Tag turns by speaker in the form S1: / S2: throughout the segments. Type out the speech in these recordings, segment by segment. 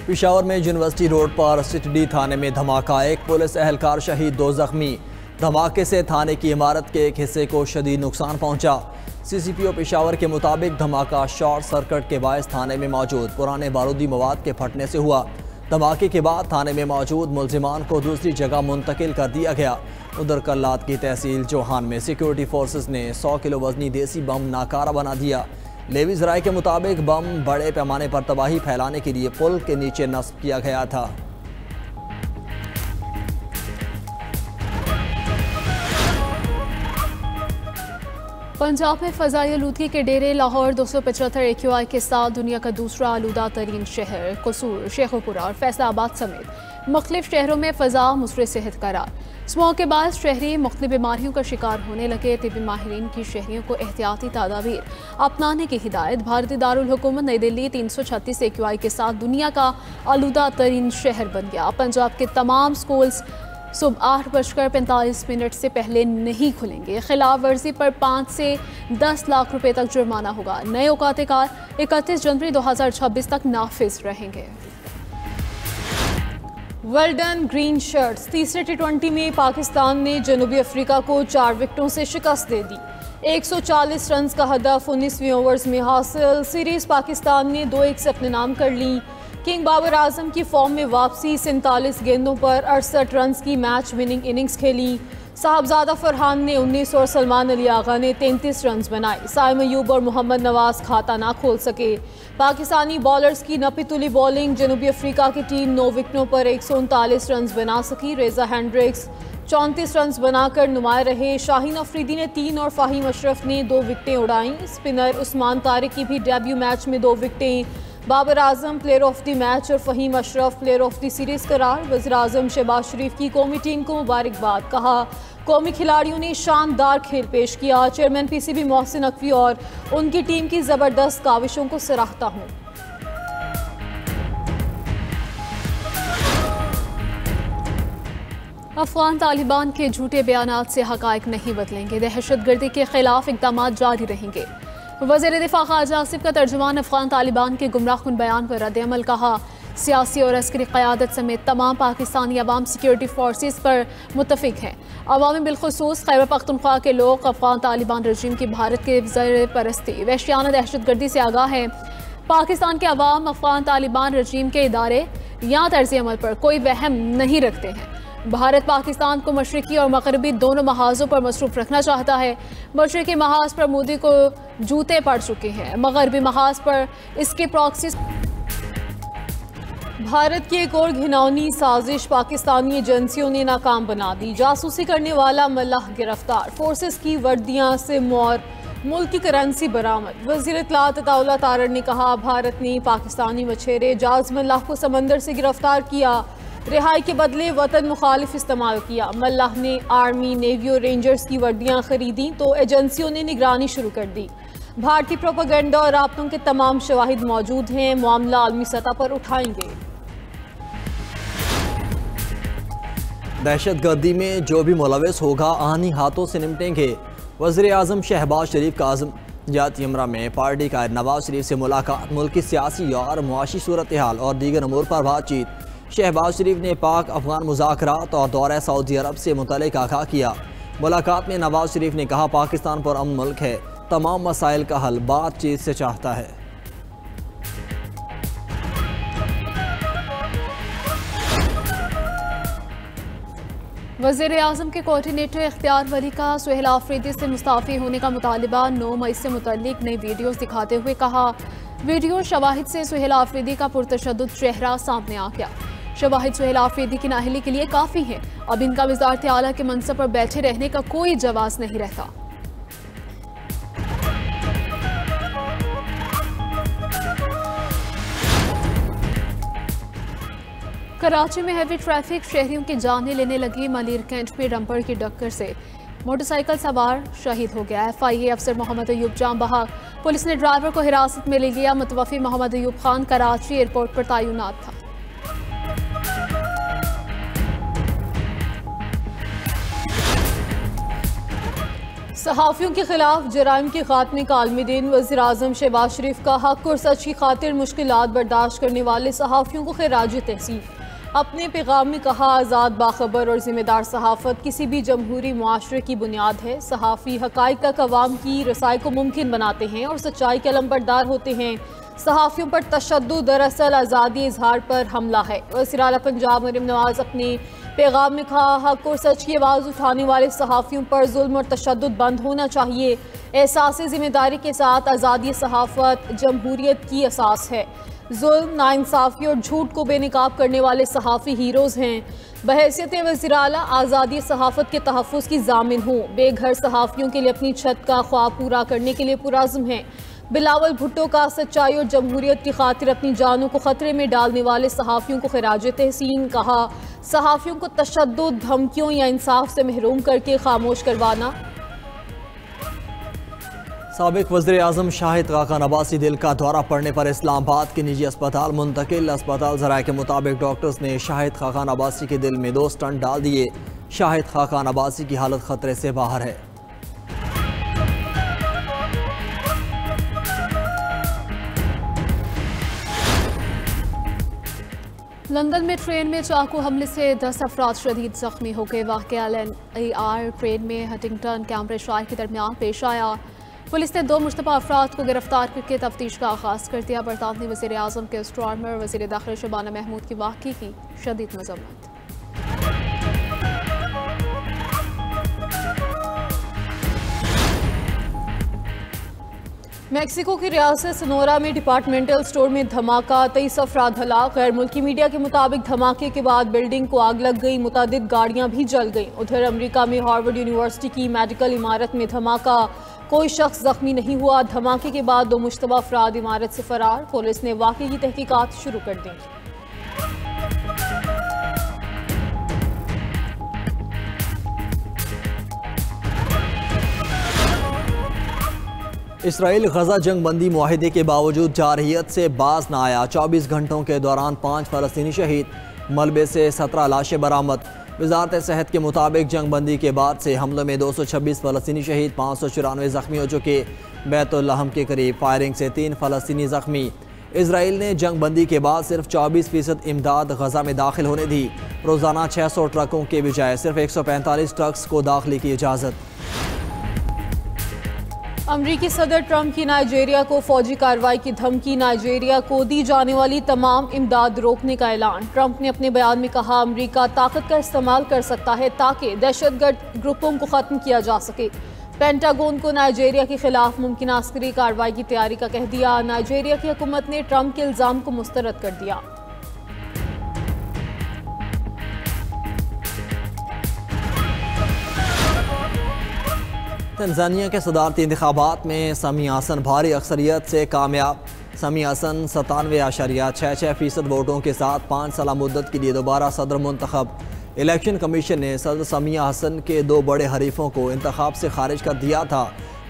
S1: पेशावर में university road पर सिटडी थाने में धमाका, एक पुलिस एहलकार शहीद, 2 जख्मी। धमाके से थाने की इमारत के एक हिस्से को शदीद नुकसान पहुंचा। CCPO पेशावर के मुताबिक धमाका शॉर्ट सर्किट के बायस थाने में मौजूद पुराने बारूदी मवाद के फटने से हुआ। धमाके के बाद थाने में मौजूद मुलजिमान को दूसरी जगह मुंतकिल कर दिया गया। उधर कल्लात की तहसील चौहान में सिक्योरिटी फोर्सेस ने 100 किलो वजनी देसी बम नाकारा बना दिया। लेविस राय के मुताबिक बम बड़े पैमाने पर तबाही फैलाने के लिए पुल के नीचे नस्ब किया गया था।
S2: पंजाब में फ़ज़ाई आलूदगी के डेरे लाहौर 275 AQI के साथ दुनिया का दूसरा आलूदा तरीन शहर कसूर, शेखुपुरा और फैसलाबाद समेत मुख्तलिफ शहरों में फ़ज़ा मुसरे सेहत करार। स्मॉग के बाद शहरी मुख्तलिफ बीमारियों का शिकार होने लगे। तिबी माहिरीन की शहरियों को एहतियाती तदाबीर अपनाने की हिदायत। भारतीय दारुल हुकूमत नई दिल्ली 336 AQI के साथ दुनिया का आलूदा तरीन शहर बन गया। पंजाब के तमाम स्कूल्स सुबह 8:45 से पहले नहीं खुलेंगे। खिलाफ वर्जी पर 5 से 10 लाख रुपए तक जुर्माना होगा। नए औकात कार 31 जनवरी 2026 तक नाफिज रहेंगे।
S3: Well done green shirts. तीसरे T20 में पाकिस्तान ने जनूबी अफ्रीका को 4 विकेटों से शिकस्त दे दी। 140 रन का हदफ 19वीं ओवर्स में हासिल। सीरीज पाकिस्तान ने 2-1 से अपने नाम कर ली। किंग बाबर आजम की फॉर्म में वापसी। 47 गेंदों पर 68 रन की मैच विनिंग इनिंग्स खेली। साहबजादा फरहान ने 19 और सलमान अली आगा ने 33 रन बनाए। साइम अयूब और मोहम्मद नवाज खाता ना खोल सके। पाकिस्तानी बॉलर्स की नपीतुली बॉलिंग। जनूबी अफ्रीका की टीम 9 विकेटों पर 139 रन बना सकी। रेजा हैंड्रिक्स 34 रन बनाकर नुमाया रहे। शाहीन अफरीदी ने 3 और फ़हीम अशरफ ने 2 विकेटें उड़ाईं। स्पिनर उस्मान तारिक की भी डेब्यू मैच में 2 विकेटें। Babar Azam player of the match और Fahim Ashraf player of the series करार। वज़ीर आज़म शहबाज शरीफ की कौमी टीम को मुबारकबाद। कहा कौमी खिलाड़ियों ने शानदार खेल पेश किया। चेयरमैन PCB मोहसिन नकवी और उनकी टीम की ज़बरदस्त काविशों को सराहता हूँ।
S2: अफगान तालिबान के झूठे बयानात से हक़ाइक़ नहीं बदलेंगे। दहशतगर्दी के खिलाफ इक़दामात जारी रहेंगे। वज़ीर दिफ़ा ख़ाजा आसिफ का तर्जुमान अफगान तालिबान के गुमराहकुन बयान पर रद्द-ए-अमल। कहा सियासी और अस्करी क़यादत समेत तमाम पाकिस्तानी अवाम सिक्योरिटी फोर्सेस पर मुत्तफ़िक हैं। अवामी बिलखुसूस खैबर पख्तूनख्वा के लोग अफगान तालिबान रजीम की भारत के ज़र परस्ती वहशियाना दहशतगर्दी से आगाह हैं। पाकिस्तान के अवाम अफगान तालिबान रजीम के इदारे या तर्ज़ अमल पर कोई वहम नहीं रखते हैं। भारत पाकिस्तान को मशरक़ी और मगरबी दोनों महाज़ों पर मसरूफ़ रखना चाहता है। मशरक़ी महाज़ पर मोदी को जूते पड़ चुके हैं, मगरबी महाज़ पर इसके प्रॉक्सी।
S3: भारत की एक और घिनौनी साजिश पाकिस्तानी एजेंसियों ने नाकाम बना दी। जासूसी करने वाला मल्लाह गिरफ्तार। फोर्सेस की वर्दियां से मोर, मुल्क की करेंसी बरामद। वज़ीर इत्तलात अताउल्लाह तारड़ ने कहा भारत ने पाकिस्तानी मछेरे जाज मल्लाह को समंदर से गिरफ्तार किया। रिहाई के बदले वतन मुखालिफ इस्तेमाल किया। मल्लाह ने आर्मी, नेवी और रेंजर्स की वर्दियां खरीदी तो एजेंसियों ने निगरानी शुरू कर दी। भारतीय प्रोपेगेंडा और राब्तों के तमाम शवाहिद मौजूद हैं। मामला आलमी सतह पर उठाएंगे।
S1: दहशतगर्दी में जो भी मुलविस होगा आनी हाथों से निपटेंगे। वज़ीर आज़म शहबाज शरीफ का आज़म। जाती अमरा में पार्टी का नवाज शरीफ से मुलाकात। मुल्क की सियासी और मुआशी सूरत हाल और दीगर अमूर पर बातचीत। शहबाज शरीफ ने पाक अफगान मुज़ाकरात और दौरे सऊदी अरब से मुतल्लिक़ आगाह किया। मुलाकात में नवाज शरीफ ने कहा पाकिस्तान पर अमन मुल्क है, तमाम मसाइल का हल बातचीत से चाहता है।
S2: वज़ीर आज़म के कोऑर्डिनेटर इख्तियार वली का सुहेल आफरीदी से मुस्ताफ़ी होने का मुतालिबा। 9 मई से मुतल्लिक़ नई वीडियोस दिखाते हुए कहा वीडियो शवाहिद से सुहेल आफरीदी का पुरतशद्दुद चेहरा सामने आ गया। शवाहिद सुहेल आफरीदी की नाअहली के लिए काफ़ी है। अब इनका वज़ारत आला के मनसब पर बैठे रहने का कोई जवाज़ नहीं रहता। कराची में हैवी ट्रैफिक, शहरियों की जानें लेने लगी। मलीर कैंट में डंपर की टक्कर से मोटरसाइकिल सवार शहीद हो गया। FIA अफसर मोहम्मद अयूब जाम बहाक। पुलिस ने ड्राइवर को हिरासत में ले लिया। मुतवफ़ी मोहम्मद अयूब खान कराची एयरपोर्ट पर तैनात था।
S3: सहाफ़ियों के खिलाफ जराइम के खात्मे का आलमी दिन। वज़ीर आज़म शहबाज शरीफ का हक और सच की खातिर मुश्किलात बर्दाश्त करने वाले सहाफ़ियों को खिराज तहसीन। अपने पैगाम में कहा, आज़ाद, बाखबर और ज़िम्मेदार सहाफ़त किसी भी जमहूरी मुआशरे की बुनियाद है। सहाफ़ी हक़ाइक़ तक अवाम की रसाई को मुमकिन बनाते हैं और सच्चाई के अलंबरदार होते हैं। सहाफ़ियों पर तशद्दुद दरअसल आज़ादी इजहार पर हमला है। वज़ीर आला पंजाब मरीम नवाज़ अपने पैगाम में कहा, हक और सच की आवाज़ उठाने वाले सहाफ़ियों पर जुल्म और तशद्दुद बंद होना चाहिए। एहसास ज़िम्मेदारी के साथ आज़ादी सहाफ़त जमहूरियत की असास है। जुल्म, नाइंसाफ़ी और झूठ को बेनकाब करने वाले सहाफ़ी हीरोज़ हैं। बहैसियत वज़ीर आला आज़ादी सहाफ़त के तहफ़्फ़ुज़ की ज़ामिन हूँ। बेघर सहाफ़ियों के लिए अपनी छत का ख्वाब पूरा करने के लिए पुरज़्म हैं। बिलावल भुट्टो का सच्चाई और जमहूरियत की खातिर अपनी जानों को ख़तरे में डालने वाले सहाफ़ियों को खिराज तहसीन। कहा, सहाफ़ियों को तशद्दुद, धमकियों या इंसाफ से महरूम करके खामोश करवाना।
S1: साबिक़ वज़ीर आज़म शाहिद खाक़ान अब्बासी दिल का दौरा पड़ने पर इस्लामाबाद के निजी अस्पताल मुंतकिल। अस्पताल ज़राए के मुताबिक डॉक्टर्स ने शाहिद खाक़ान अब्बासी के दिल में 2 स्टंट डाल दिए। शाहिद खाक़ान अब्बासी की हालत खतरे से बाहर है।
S2: लंदन में ट्रेन में चाकू हमले से 10 अफराद शदीद जख्मी हो गए। वाक़या LNER ट्रेन में हटिंगटन कैम्ब्रिजशायर के दरमियान पेश आया। पुलिस ने 2 मुश्तबा अफराद को गिरफ्तार करके तफ्तीश का आगाज़ कर दिया। बरतानवी वज़ीर आज़म के स्ट्रॉमर वज़ीर दाखिला शबाना महमूद की वाक़ये की शदीद मज़म्मत।
S3: मेक्सिको की रियासत सोनोरा में डिपार्टमेंटल स्टोर में धमाका, 23 अफराद हलाक। गैर मुल्की मीडिया के मुताबिक धमाके के बाद बिल्डिंग को आग लग गई, मुतादिद गाड़ियां भी जल गईं। उधर अमेरिका में हार्वर्ड यूनिवर्सिटी की मेडिकल इमारत में धमाका, कोई शख्स जख्मी नहीं हुआ। धमाके के बाद 2 मुश्तबा अफराद इमारत से फरार। पुलिस ने वाक़ये की तहकीकात शुरू कर दी।
S1: इसराइल गजा जंग बंदी मुआहिदे के बावजूद जारहियत से बाज न आया। 24 घंटों के दौरान 5 फ़लस्तीनी शहीद, मलबे से 17 लाशें बरामद। वजारत सेहत के मुताबिक जंग बंदी के बाद से हमलों में 226 फ़लस्तीनी शहीद, 594 ज़ख्मी हो चुके। बैतुल लहम के करीब फायरिंग से 3 फ़लस्तीनी ज़ख्मी। इसराइल ने जंग बंदी के बाद सिर्फ 24% इमदाद गजा में दाखिल होने दी। रोज़ाना 600 ट्रकों के बजाय सिर्फ 145 ट्रक्स को दाखिले की इजाज़त।
S3: अमरीकी सदर ट्रंप की नाइजीरिया को फौजी कार्रवाई की धमकी। नाइजीरिया को दी जाने वाली तमाम इमदाद रोकने का ऐलान। ट्रंप ने अपने बयान में कहा, अमरीका ताकत का इस्तेमाल कर सकता है ताकि दहशतगर्द ग्रुपों को ख़त्म किया जा सके। पेंटागन को नाइजीरिया के खिलाफ मुमकिन अस्करी कार्रवाई की तैयारी का कह दिया। नाइजीरिया की हुकूमत ने ट्रंप के इल्ज़ाम को मुस्तरद कर दिया।
S1: तंजानिया के सदारती इंतखाबात में समी हसन भारी अक्सरियत से कामयाब। समी हसन 97.66% वोटों के साथ 5 साल मुद्दत के लिए दोबारा सदर मुंतखब। इलेक्शन कमीशन ने सदर समिया हसन के 2 बड़े हरीफों को इंतखाब से खारिज कर दिया था।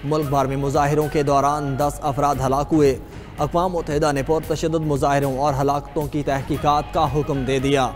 S1: मुल्क भर में मुजाहिरों के दौरान 10 अफराद हलाक हुए। अक़वाम मुत्तहिदा ने पुरतशद्दुद मुजाहिरों और हलाकतों की तहकीकात का हुक्म दे दिया।